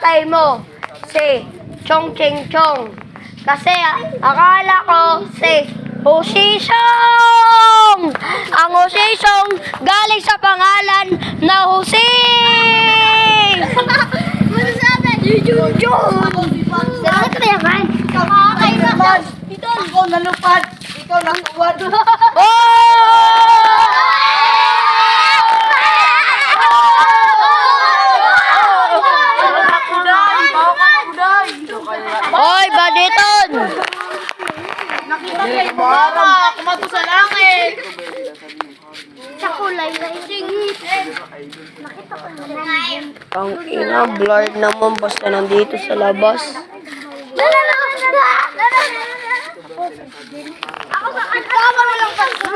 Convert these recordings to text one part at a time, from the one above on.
tatay mo si Chong Cheng Chong. Kasi akala ko si Husisong. Ang Husisong galing sa pangalan na Husing. Junjun. Salamat ka yaman. Naman, ikaw nalupad, ikaw natuwad. Hoy, Baditon! Mara, kumato sa langit. Sa kulay na singit. Nakita ko na. Ang ina, blurred naman basta nandito sa labas.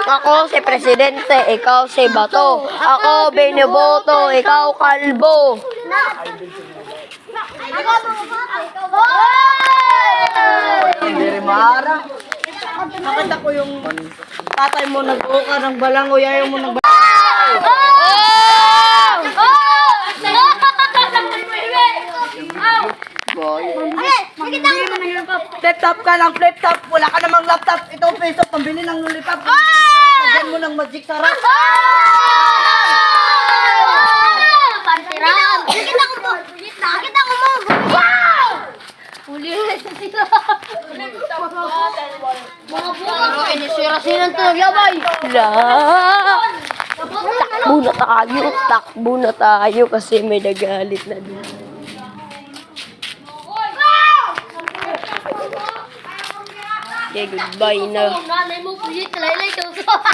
Ako si Presidente, ikaw si Bato. Ako Beniboto, ikaw Kalbo. Hindi Mara. Nakita ko yung tatay mo nag-uka ng balangoy, ayaw mo ng flip top ka lang, flip top. Wala ka namang laptop. Ito peso, pambili ng lollipop. Lagyan mo ng magic sarap. Pantiram. Nakita ko mo. Nakita ko mo. Wow! Huli na sa sila. Mga buka. Inisira silang tuloy, takbo na tayo kasi may nagalit na dito. Okay, goodbye na. Nanay mo, pulit. Laylay ka.